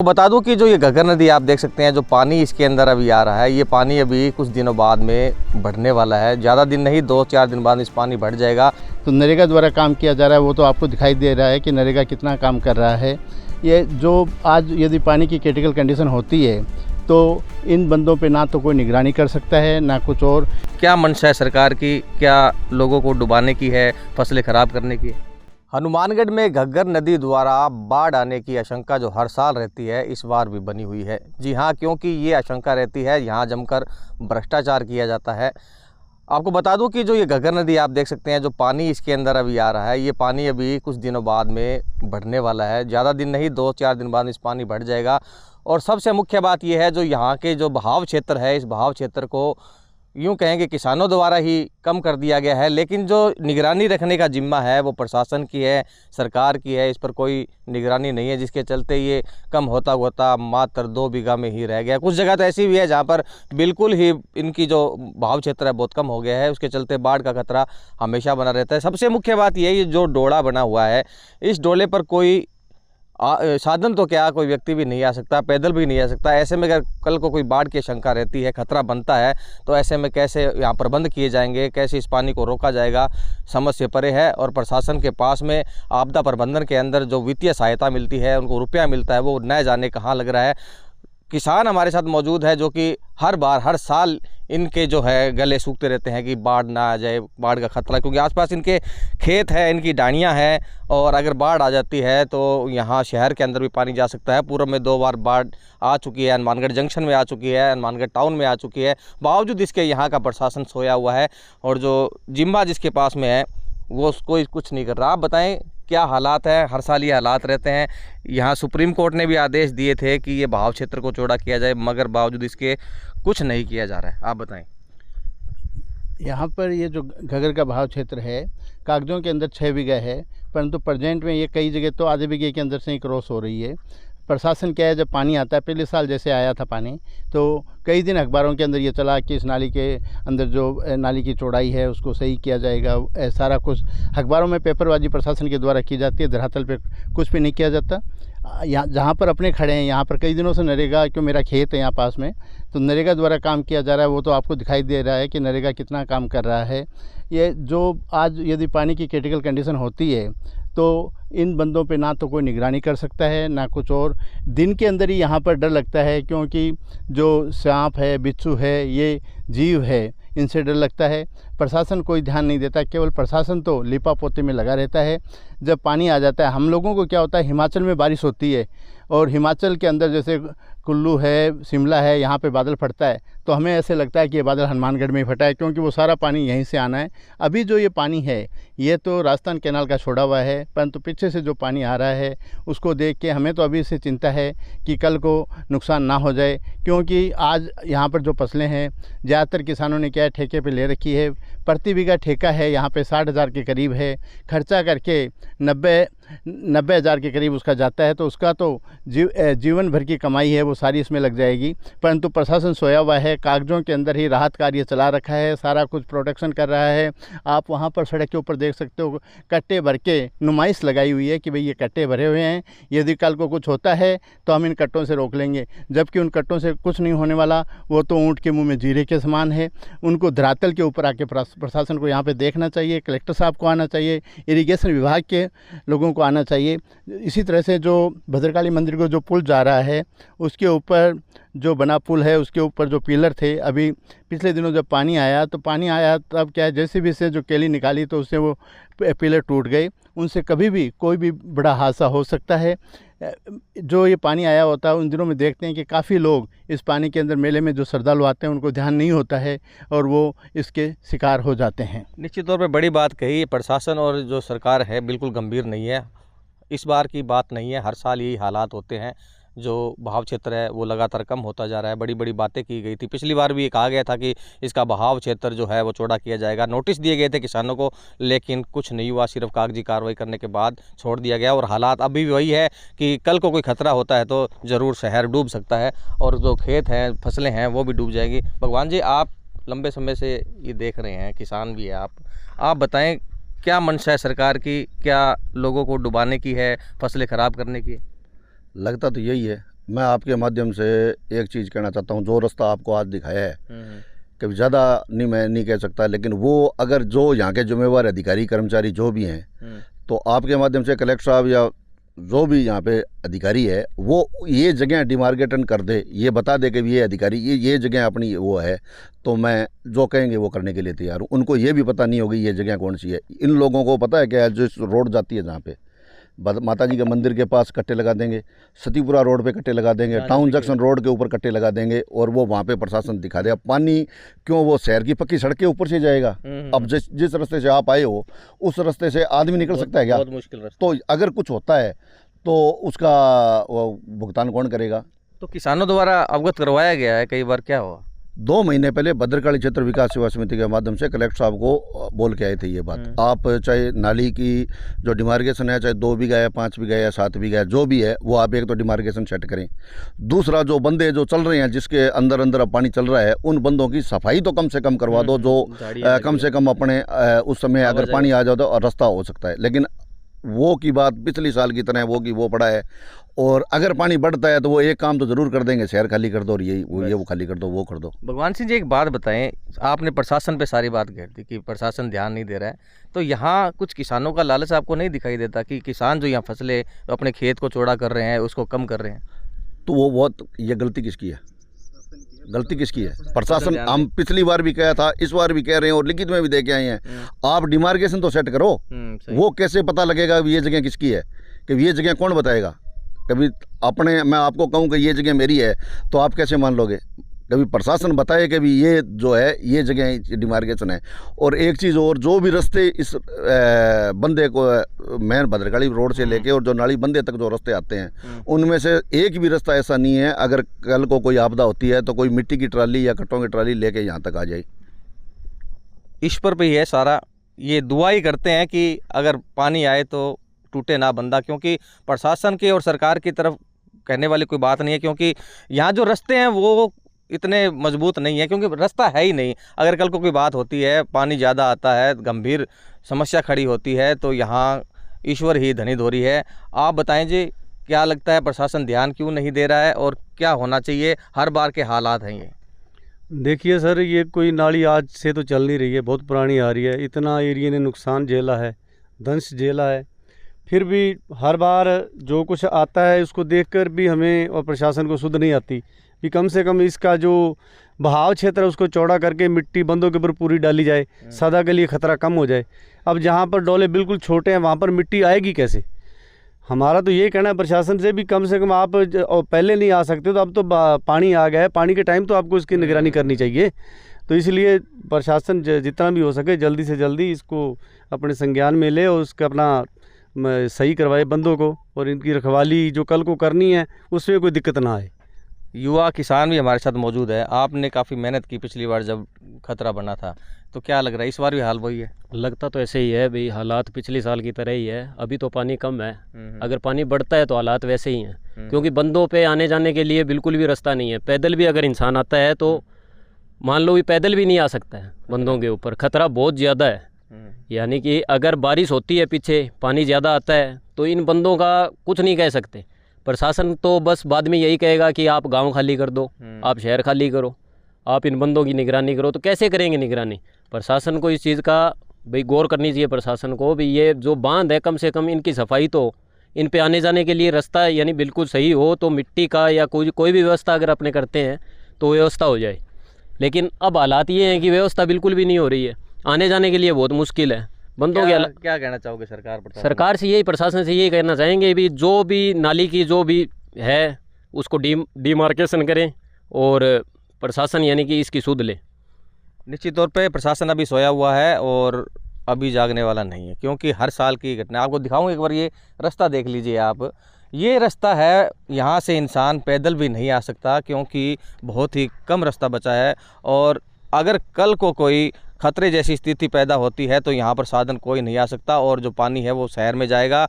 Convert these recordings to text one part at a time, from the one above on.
तो बता दूं कि जो ये घग्गर नदी आप देख सकते हैं, जो पानी इसके अंदर अभी आ रहा है, ये पानी अभी कुछ दिनों बाद में बढ़ने वाला है। ज़्यादा दिन नहीं, 2-4 दिन बाद इस पानी बढ़ जाएगा। तो नरेगा द्वारा काम किया जा रहा है, वो तो आपको दिखाई दे रहा है कि नरेगा कितना काम कर रहा है। ये जो आज यदि पानी की क्रिटिकल कंडीशन होती है तो इन बंदों पे ना तो कोई निगरानी कर सकता है ना कुछ और। क्या मंशा है सरकार की? क्या लोगों को डुबाने की है, फसलें खराब करने की? हनुमानगढ़ में घग्गर नदी द्वारा बाढ़ आने की आशंका जो हर साल रहती है, इस बार भी बनी हुई है। जी हाँ, क्योंकि ये आशंका रहती है, यहाँ जमकर भ्रष्टाचार किया जाता है। आपको बता दूं कि जो ये घग्गर नदी आप देख सकते हैं, जो पानी इसके अंदर अभी आ रहा है, ये पानी अभी कुछ दिनों बाद में बढ़ने वाला है। ज़्यादा दिन नहीं, 2-4 दिन बाद इस पानी बढ़ जाएगा। और सबसे मुख्य बात यह है, जो यहाँ के जो बहाव क्षेत्र है, इस बहाव क्षेत्र को यूँ कहें कि किसानों द्वारा ही कम कर दिया गया है, लेकिन जो निगरानी रखने का जिम्मा है वो प्रशासन की है, सरकार की है। इस पर कोई निगरानी नहीं है, जिसके चलते ये कम होता होता मात्र 2 बीघा में ही रह गया। कुछ जगह तो ऐसी भी है जहाँ पर बिल्कुल ही इनकी जो बहाव क्षेत्र है बहुत कम हो गया है, उसके चलते बाढ़ का खतरा हमेशा बना रहता है। सबसे मुख्य बात यह है, जो डोड़ा बना हुआ है, इस डोले पर कोई साधन तो क्या, कोई व्यक्ति भी नहीं आ सकता, पैदल भी नहीं आ सकता। ऐसे में अगर कल को कोई बाढ़ की आशंका रहती है, खतरा बनता है, तो ऐसे में कैसे यहाँ प्रबंध किए जाएंगे, कैसे इस पानी को रोका जाएगा, समझ से परे है। और प्रशासन के पास में आपदा प्रबंधन के अंदर जो वित्तीय सहायता मिलती है, उनको रुपया मिलता है, वो न जाने कहाँ लग रहा है। किसान हमारे साथ मौजूद है, जो कि हर साल इनके जो है गले सूखते रहते हैं कि बाढ़ ना आ जाए, बाढ़ का खतरा, क्योंकि आसपास इनके खेत है, इनकी डाणियाँ हैं। और अगर बाढ़ आ जाती है तो यहाँ शहर के अंदर भी पानी जा सकता है। पूर्व में 2 बार बाढ़ आ चुकी है, हनुमानगढ़ जंक्शन में आ चुकी है, हनुमानगढ़ टाउन में आ चुकी है। बावजूद इसके यहाँ का प्रशासन सोया हुआ है, और जो जिम्मा जिसके पास में है वो कोई कुछ नहीं कर रहा। आप बताएं क्या हालात है? हर साल ये हालात रहते हैं। यहाँ सुप्रीम कोर्ट ने भी आदेश दिए थे कि ये बहाव क्षेत्र को चौड़ा किया जाए, मगर बावजूद इसके कुछ नहीं किया जा रहा है। आप बताएं। यहाँ पर ये जो घग्गर का बहाव क्षेत्र है, कागजों के अंदर 6 बीघा है, परंतु प्रेजेंट में ये कई जगह तो आधे बीघे के अंदर से ही क्रॉस हो रही है। प्रशासन क्या है, जब पानी आता है, पिछले साल जैसे आया था पानी, तो कई दिन अखबारों के अंदर ये चला कि इस नाली के अंदर जो नाली की चौड़ाई है उसको सही किया जाएगा। सारा कुछ अखबारों में पेपरबाजी प्रशासन के द्वारा की जाती है, धरातल पे कुछ भी नहीं किया जाता। यहाँ जहाँ पर अपने खड़े हैं, यहाँ पर कई दिनों से नरेगा, क्यों मेरा खेत है यहाँ पास में, तो नरेगा द्वारा काम किया जा रहा है, वो तो आपको दिखाई दे रहा है कि नरेगा कितना काम कर रहा है। ये जो आज यदि पानी की क्रिटिकल कंडीशन होती है तो इन बंदों पे ना तो कोई निगरानी कर सकता है ना कुछ और। दिन के अंदर ही यहाँ पर डर लगता है, क्योंकि जो सांप है, बिच्छू है, ये जीव है, इनसे डर लगता है। प्रशासन कोई ध्यान नहीं देता, केवल प्रशासन तो लिपा पोते में लगा रहता है। जब पानी आ जाता है, हम लोगों को क्या होता है, हिमाचल में बारिश होती है और हिमाचल के अंदर जैसे कुल्लू है, शिमला है, यहाँ पे बादल फटता है, तो हमें ऐसे लगता है कि ये बादल हनुमानगढ़ में ही फटा है, क्योंकि वो सारा पानी यहीं से आना है। अभी जो ये पानी है, ये तो राजस्थान कैनाल का छोड़ा हुआ है, परंतु पीछे से जो पानी आ रहा है उसको देख के हमें तो अभी से चिंता है कि कल को नुकसान ना हो जाए। क्योंकि आज यहाँ पर जो फसलें हैं, ज़्यादातर किसानों ने क्या है, ठेके पे ले रखी है। प्रति बीघा ठेका है यहाँ पे 60,000 के करीब है, खर्चा करके 90,000 के करीब उसका जाता है। तो उसका तो जीवन भर की कमाई है, वो सारी इसमें लग जाएगी। परंतु प्रशासन सोया हुआ है, कागजों के अंदर ही राहत कार्य चला रखा है, सारा कुछ प्रोटेक्शन कर रहा है। आप वहाँ पर सड़क के ऊपर देख सकते हो, कट्टे भर के नुमाइश लगाई हुई है कि भाई ये कट्टे भरे हुए हैं, यदि कल को कुछ होता है तो हम इन कट्टों से रोक लेंगे। जबकि उन कट्टों से कुछ नहीं होने वाला, वो तो ऊँट के मुँह में जीरे के समान है। उनको धरातल के ऊपर आके प्रशासन को यहाँ पे देखना चाहिए, कलेक्टर साहब को आना चाहिए, इरिगेशन विभाग के लोगों को आना चाहिए। इसी तरह से जो भद्रकाली मंदिर को जो पुल जा रहा है, उसके ऊपर जो बना पुल है, उसके ऊपर जो पिलर थे, अभी पिछले दिनों जब पानी आया तब क्या है, जेसीबी से जो केली निकाली तो उससे वो पिलर टूट गए। उनसे कभी भी कोई भी बड़ा हादसा हो सकता है। जो ये पानी आया होता है, उन दिनों में देखते हैं कि काफ़ी लोग इस पानी के अंदर मेले में जो श्रद्धालु आते हैं, उनको ध्यान नहीं होता है और वो इसके शिकार हो जाते हैं। निश्चित तौर पे बड़ी बात कही। प्रशासन और जो सरकार है बिल्कुल गंभीर नहीं है। इस बार की बात नहीं है, हर साल यही हालात होते हैं। जो बहाव क्षेत्र है वो लगातार कम होता जा रहा है। बड़ी बड़ी बातें की गई थी, पिछली बार भी ये कहा गया था कि इसका बहाव क्षेत्र जो है वो चौड़ा किया जाएगा। नोटिस दिए गए थे किसानों को, लेकिन कुछ नहीं हुआ, सिर्फ कागजी कार्रवाई करने के बाद छोड़ दिया गया। और हालात अभी भी वही है कि कल को कोई खतरा होता है तो ज़रूर शहर डूब सकता है, और जो खेत हैं, फसलें हैं, वो भी डूब जाएगी। भगवान जी, आप लंबे समय से ये देख रहे हैं, किसान भी है आप बताएं क्या मंशा है सरकार की? क्या लोगों को डुबाने की है, फसलें ख़राब करने की? लगता तो यही है, मैं आपके माध्यम से एक चीज़ कहना चाहता हूँ। जो रास्ता आपको आज दिखाया है, कभी ज़्यादा नहीं, मैं नहीं कह सकता, लेकिन वो अगर जो यहाँ के जिम्मेवार अधिकारी कर्मचारी जो भी हैं, तो आपके माध्यम से कलेक्टर साहब या जो भी यहाँ पे अधिकारी है, वो ये जगह डिमार्केटन कर दे, ये बता दे कि ये अधिकारी ये जगह अपनी वो है, तो मैं जो कहेंगे वो करने के लिए तैयार हूँ। उनको ये भी पता नहीं होगी ये जगह कौन सी है। इन लोगों को पता है क्या, जो रोड जाती है जहाँ पे माता जी के मंदिर के पास कट्टे लगा देंगे, सतीपुरा रोड पे कट्टे लगा देंगे, टाउन जंक्शन रोड के ऊपर कट्टे लगा देंगे, और वो वहाँ पे प्रशासन दिखा दे। अब पानी क्यों, वो शहर की पक्की सड़क के ऊपर से जाएगा। अब जिस रास्ते से आप आए हो उस रास्ते से आदमी निकल सकता है क्या? बहुत मुश्किल रास्ता। तो अगर कुछ होता है तो उसका भुगतान कौन करेगा? तो किसानों द्वारा अवगत करवाया गया है कई बार, क्या हुआ? 2 महीने पहले भद्रकाली क्षेत्र विकास सेवा समिति के माध्यम से कलेक्टर साहब को बोल के आए थे ये बात। आप चाहे नाली की जो डिमार्केशन है, चाहे 2 बीघा है, 5 बीघा है, 7 बीघा है, जो भी है, वो आप एक तो डिमार्केशन सेट करें। दूसरा, जो बंदे जो चल रहे हैं, जिसके अंदर अंदर अब पानी चल रहा है, उन बंदों की सफाई तो कम से कम करवा दो, जो कम से कम अपने उस समय अगर पानी आ जाए तो रास्ता हो सकता है। लेकिन वो की बात पिछली साल की तरह वो की वो पड़ा है, और अगर पानी बढ़ता है तो वो एक काम तो ज़रूर कर देंगे, शहर खाली कर दो, और ये वो खाली कर दो, वो कर दो। भगवान सिंह जी, एक बात बताएं, आपने प्रशासन पे सारी बात घेर दी कि प्रशासन ध्यान नहीं दे रहा है, तो यहाँ कुछ किसानों का लालच आपको नहीं दिखाई देता कि किसान जो यहाँ फसलें अपने खेत को चौड़ा कर रहे हैं, उसको कम कर रहे हैं? तो वो बहुत, ये गलती किसकी है? गलती किसकी है? प्रशासन। हम पिछली बार भी कहा था, इस बार भी कह रहे हैं, और लिखित में भी दे के आए हैं। आप डिमार्केशन तो सेट करो। वो कैसे पता लगेगा ये जगह किसकी है? कि ये जगह कौन बताएगा? कभी अपने, मैं आपको कहूँ कि ये जगह मेरी है, तो आप कैसे मान लोगे? कभी प्रशासन बताए कि भी ये जो है ये जगह डिमार्केशन है। और एक चीज़ और, जो भी रास्ते इस बंदे को मेन भद्रकाली रोड से लेके और जो नाली बंदे तक जो रास्ते आते हैं, उनमें से एक भी रास्ता ऐसा नहीं है अगर कल को कोई आपदा होती है तो कोई मिट्टी की ट्राली या कट्टों की ट्राली लेके यहाँ तक आ जाए। ईश्वर पे ही है सारा। ये दुआ ही करते हैं कि अगर पानी आए तो टूटे ना बंदा, क्योंकि प्रशासन के और सरकार की तरफ कहने वाली कोई बात नहीं है, क्योंकि यहाँ जो रास्ते हैं वो इतने मजबूत नहीं है, क्योंकि रास्ता है ही नहीं। अगर कल को कोई बात होती है, पानी ज़्यादा आता है, गंभीर समस्या खड़ी होती है, तो यहाँ ईश्वर ही धनी धोरी है। आप बताएं जी, क्या लगता है प्रशासन ध्यान क्यों नहीं दे रहा है और क्या होना चाहिए? हर बार के हालात हैं ये। देखिए सर, ये कोई नाली आज से तो चल नहीं रही है, बहुत पुरानी आ रही है। इतना एरिया ने नुकसान झेला है, दंश झेला है, फिर भी हर बार जो कुछ आता है उसको देखकर भी हमें और प्रशासन को सुध नहीं आती कि कम से कम इसका जो बहाव क्षेत्र है उसको चौड़ा करके मिट्टी बंदों के ऊपर पूरी डाली जाए, सदा के लिए खतरा कम हो जाए। अब जहाँ पर डोले बिल्कुल छोटे हैं वहाँ पर मिट्टी आएगी कैसे? हमारा तो ये कहना है प्रशासन से भी, कम से कम आप पहले नहीं आ सकते तो अब तो पानी आ गया है, पानी के टाइम तो आपको इसकी निगरानी करनी चाहिए। तो इसलिए प्रशासन जितना भी हो सके जल्दी से जल्दी इसको अपने संज्ञान में ले और उसका अपना सही करवाए बंदों को, और इनकी रखवाली जो कल को करनी है उसमें कोई दिक्कत ना आए। युवा किसान भी हमारे साथ मौजूद है। आपने काफ़ी मेहनत की पिछली बार जब खतरा बना था, तो क्या लग रहा है इस बार भी हाल वही है? लगता तो ऐसे ही है भाई, हालात पिछली साल की तरह ही है। अभी तो पानी कम है, अगर पानी बढ़ता है तो हालात वैसे ही हैं, क्योंकि बंदों पे आने जाने के लिए बिल्कुल भी रास्ता नहीं है। पैदल भी अगर इंसान आता है तो मान लो भी पैदल भी नहीं आ सकता है, बंदों के ऊपर खतरा बहुत ज़्यादा है। यानी कि अगर बारिश होती है, पीछे पानी ज़्यादा आता है, तो इन बंदों का कुछ नहीं कह सकते। प्रशासन तो बस बाद में यही कहेगा कि आप गांव खाली कर दो, आप शहर खाली करो, आप इन बंदों की निगरानी करो। तो कैसे करेंगे निगरानी? प्रशासन को इस चीज़ का भाई गौर करनी चाहिए प्रशासन को भी। ये जो बांध है, कम से कम इनकी सफाई तो, इन पे आने जाने के लिए रास्ता यानी बिल्कुल सही हो, तो मिट्टी का या कोई भी व्यवस्था अगर अपने करते हैं तो व्यवस्था हो जाए। लेकिन अब हालात ये हैं कि व्यवस्था बिल्कुल भी नहीं हो रही है, आने जाने के लिए बहुत मुश्किल है बंदों के। क्या कहना चाहोगे सरकार से? यही प्रशासन से यही कहना चाहेंगे भी जो भी नाली की जो भी है उसको डिमार्केशन करें और प्रशासन यानी कि इसकी सुध ले। निश्चित तौर पे प्रशासन अभी सोया हुआ है और अभी जागने वाला नहीं है, क्योंकि हर साल की घटना। आपको दिखाऊं एक बार, ये रास्ता देख लीजिए आप। ये रास्ता है, यहाँ से इंसान पैदल भी नहीं आ सकता क्योंकि बहुत ही कम रास्ता बचा है। और अगर कल को कोई खतरे जैसी स्थिति पैदा होती है तो यहाँ पर साधन कोई नहीं आ सकता, और जो पानी है वो शहर में जाएगा,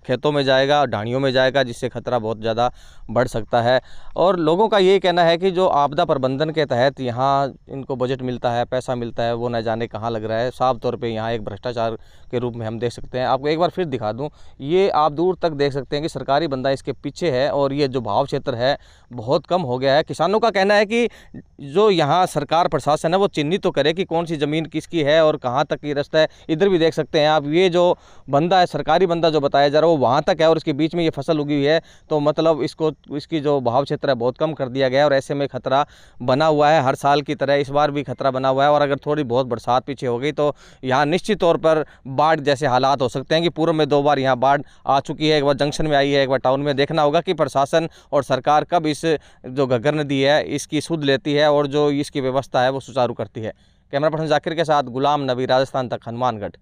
खेतों में जाएगा, ढाणियों में जाएगा, जिससे खतरा बहुत ज़्यादा बढ़ सकता है। और लोगों का यही कहना है कि जो आपदा प्रबंधन के तहत यहाँ इनको बजट मिलता है, पैसा मिलता है, वो न जाने कहाँ लग रहा है। साफ तौर पे यहाँ एक भ्रष्टाचार के रूप में हम देख सकते हैं। आपको एक बार फिर दिखा दूँ, ये आप दूर तक देख सकते हैं कि सरकारी बंदा इसके पीछे है और ये जो बहाव क्षेत्र है बहुत कम हो गया है। किसानों का कहना है कि जो यहाँ सरकार प्रशासन है वो चिन्हित तो करे कि कौन सी ज़मीन किसकी है और कहाँ तक की रास्ता है। इधर भी देख सकते हैं आप, ये जो बंदा है, सरकारी बंदा जो बताया जा रहा है, वो वहाँ तक है और इसके बीच में ये फसल उगी हुई है। तो मतलब इसकी जो बहाव क्षेत्र है बहुत कम कर दिया गया है और ऐसे में खतरा बना हुआ है। हर साल की तरह इस बार भी खतरा बना हुआ है और अगर थोड़ी बहुत बरसात पीछे हो गई तो यहाँ निश्चित तौर पर बाढ़ जैसे हालात हो सकते हैं कि पूर्व में 2 बार यहाँ बाढ़ आ चुकी है। एक बार जंक्शन में आई है, एक बार टाउन में। देखना होगा कि प्रशासन और सरकार कब इस जो घग्गर नदी है इसकी सुध लेती है और जो इसकी व्यवस्था है वो सुचारू करती है। कैमरा पर्सन जाकिर के साथ गुलाम नबी, राजस्थान तक, हनुमानगढ़।